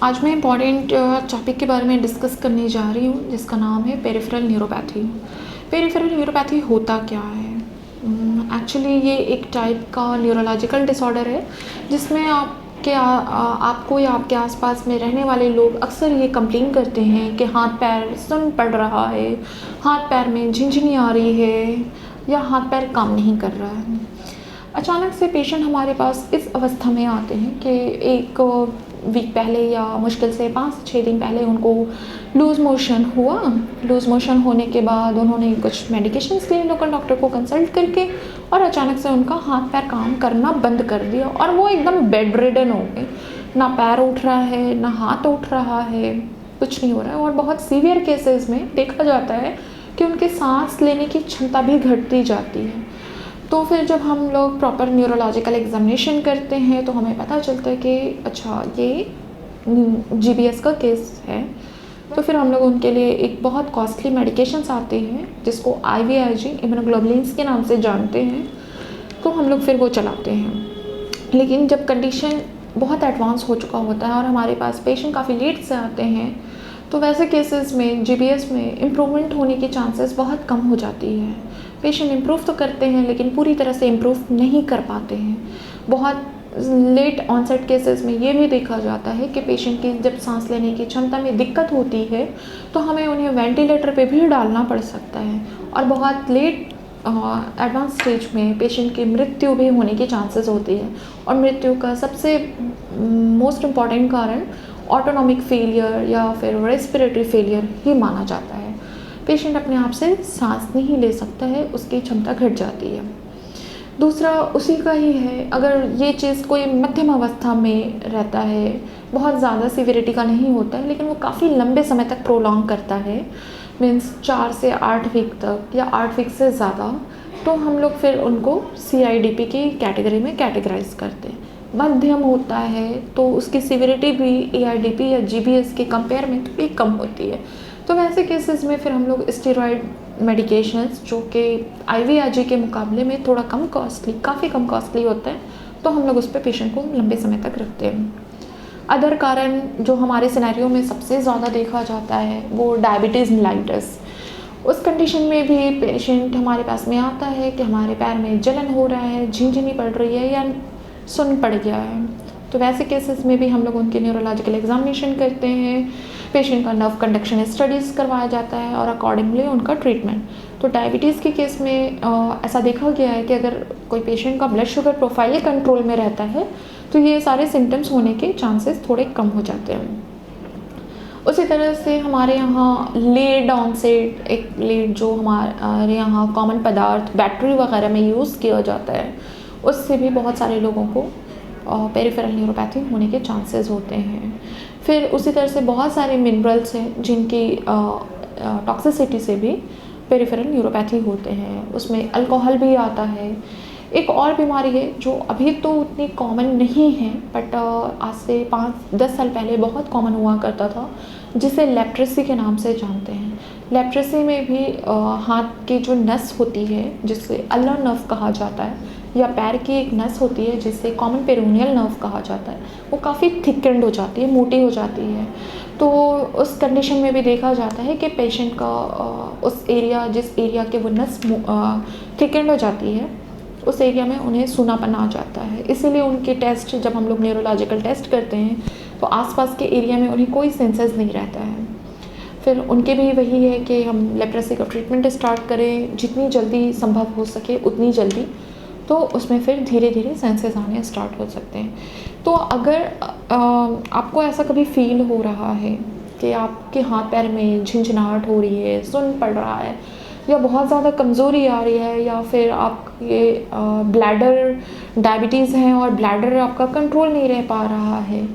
आज मैं important topic के बारे में डिस्कस करने जा रही हूँ जिसका नाम है पेरिफेरल न्यूरोपैथी। पेरिफेरल न्यूरोपैथी होता क्या है? एक्चुअली ये एक टाइप का न्यूरोलॉजिकल डिसऑर्डर है जिसमें आपको या आपके आसपास में रहने वाले लोग अक्सर ये कंप्लेन करते हैं कि हाथ पैर सुन्न पड़ रहा है, हाथ पैर में झिंझनी आ रही है या हाथ पैर काम नहीं कर रहा है। अचानक से पेशेंट हमारे पास इस अवस्था में आते हैं कि एक वीक पहले या मुश्किल से 5 से 6 दिन पहले उनको लूज़ मोशन हुआ। लूज़ मोशन होने के बाद उन्होंने कुछ मेडिकेशंस लिए लोकल डॉक्टर को कंसल्ट करके, और अचानक से उनका हाथ पैर काम करना बंद कर दिया और वो एकदम बेड रिडन हो गए। ना पैर उठ रहा है, ना हाथ उठ रहा है, कुछ नहीं हो रहा है। और बहुत सीवियर केसेस में देखा जाता है कि उनके सांस लेने की क्षमता भी घटती जाती है। तो फिर जब हम लोग प्रॉपर न्यूरोलॉजिकल एग्जामिनेशन करते हैं तो हमें पता चलता है कि अच्छा ये जीबीएस का केस है। तो फिर हम लोग उनके लिए एक बहुत कॉस्टली मेडिकेशंस आते हैं जिसको IVIG इम्यूनोग्लोबुलिन्स के नाम से जानते हैं, तो हम लोग फिर वो चलाते हैं। लेकिन जब कंडीशन बहुत एडवांस हो चुका होता है और हमारे पास पेशेंट काफ़ी लेट से आते हैं तो वैसे केसेस में जीबीएस में इम्प्रूवमेंट होने की चांसेस बहुत कम हो जाती है। पेशेंट इम्प्रूव तो करते हैं लेकिन पूरी तरह से इम्प्रूव नहीं कर पाते हैं। बहुत लेट ऑनसेट केसेस में ये भी देखा जाता है कि पेशेंट की जब सांस लेने की क्षमता में दिक्कत होती है तो हमें उन्हें वेंटिलेटर पे भी डालना पड़ सकता है, और बहुत लेट एडवांस स्टेज में पेशेंट की मृत्यु भी होने की चांसेस होती है। और मृत्यु का सबसे मोस्ट इम्पॉर्टेंट कारण ऑटोनॉमिक फेलियर या फिर रेस्पिरेटरी फेलियर ही माना जाता है। पेशेंट अपने आप से सांस नहीं ले सकता है, उसकी क्षमता घट जाती है। दूसरा उसी का ही है, अगर ये चीज़ कोई मध्यम अवस्था में रहता है, बहुत ज़्यादा सीवियरिटी का नहीं होता है लेकिन वो काफ़ी लंबे समय तक प्रोलॉन्ग करता है, मीन्स 4 से 8 वीक तक या 8 वीक से ज़्यादा, तो हम लोग फिर उनको CIDP की कैटेगरी में कैटेगराइज करते हैं। मध्यम होता है तो उसकी सीवियरिटी भी ARDP या GBS के कंपेयर में थोड़ी कम होती है। तो वैसे केसेस में फिर हम लोग स्टेरॉयड मेडिकेशंस जो कि IVIG के मुकाबले में थोड़ा कम कॉस्टली, काफ़ी कम कॉस्टली होता है, तो हम लोग उस पर पेशेंट को लंबे समय तक रखते हैं। अदर कारण जो हमारे सिनेरियो में सबसे ज़्यादा देखा जाता है वो डायबिटीज़ मेलाइटस। उस कंडीशन में भी पेशेंट हमारे पास में आता है कि हमारे पैर में जलन हो रहा है, झिंझनी पड़ रही है या सुन्न पड़ गया है। तो वैसे केसेस में भी हम लोग उनके न्यूरोलॉजिकल एग्जामिनेशन करते हैं, पेशेंट का नर्व कंडक्शन स्टडीज़ करवाया जाता है और अकॉर्डिंगली उनका ट्रीटमेंट। तो डायबिटीज़ के केस में ऐसा देखा गया है कि अगर कोई पेशेंट का ब्लड शुगर प्रोफाइल कंट्रोल में रहता है तो ये सारे सिम्टम्स होने के चांसेस थोड़े कम हो जाते हैं। उसी तरह से हमारे यहाँ लेड ऑनसेट, एक लेड जो हमारे यहाँ कॉमन पदार्थ बैटरी वगैरह में यूज़ किया जाता है, उससे भी बहुत सारे लोगों को पेरिफेरल न्यूरोपैथी होने के चांसेस होते हैं। फिर उसी तरह से बहुत सारे मिनरल्स हैं जिनकी टॉक्सिसिटी से भी पेरिफेरल न्यूरोपैथी होते हैं, उसमें अल्कोहल भी आता है। एक और बीमारी है जो अभी तो उतनी कॉमन नहीं है बट आज से 5-10 साल पहले बहुत कॉमन हुआ करता था, जिसे लेप्रेसी के नाम से जानते हैं। लेप्रेसी में भी हाथ की जो नस होती है जिसे अल्लर नर्व कहा जाता है, या पैर की एक नस होती है जिसे कॉमन पेरोनियल नर्व कहा जाता है, वो काफ़ी थिकेंड हो जाती है, मोटी हो जाती है। तो उस कंडीशन में भी देखा जाता है कि पेशेंट का उस एरिया, जिस एरिया के वो नस थिकेंड हो जाती है, उस एरिया में उन्हें सूनापन आ जाता है। इसीलिए उनके टेस्ट, जब हम लोग न्यूरोलॉजिकल टेस्ट करते हैं तो आसपास के एरिया में उन्हें कोई सेंसेस नहीं रहता है। फिर उनके भी वही है कि हम लेप्रेसी का ट्रीटमेंट स्टार्ट करें जितनी जल्दी संभव हो सके उतनी जल्दी, तो उसमें फिर धीरे धीरे सेंसेस आने स्टार्ट हो सकते हैं। तो अगर आपको ऐसा कभी फील हो रहा है कि आपके हाथ पैर में झंझनाहट हो रही है, सुन्न पड़ रहा है, या बहुत ज़्यादा कमज़ोरी आ रही है, या फिर आपके ब्लैडर डायबिटीज़ हैं और ब्लैडर आपका कंट्रोल नहीं रह पा रहा है,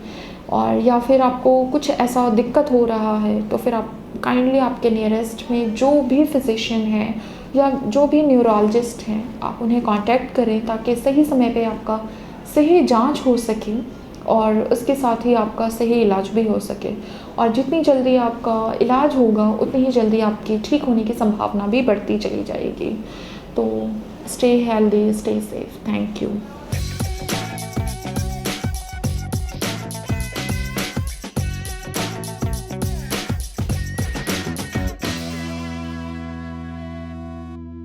और या फिर आपको कुछ ऐसा दिक्कत हो रहा है, तो फिर आप काइंडली आपके नियरेस्ट में जो भी फिजिशियन है या जो भी न्यूरोलॉजिस्ट हैं आप उन्हें कांटेक्ट करें ताकि सही समय पे आपका सही जांच हो सके और उसके साथ ही आपका सही इलाज भी हो सके। और जितनी जल्दी आपका इलाज होगा उतनी ही जल्दी आपकी ठीक होने की संभावना भी बढ़ती चली जाएगी। तो stay healthy, stay safe. Thank you.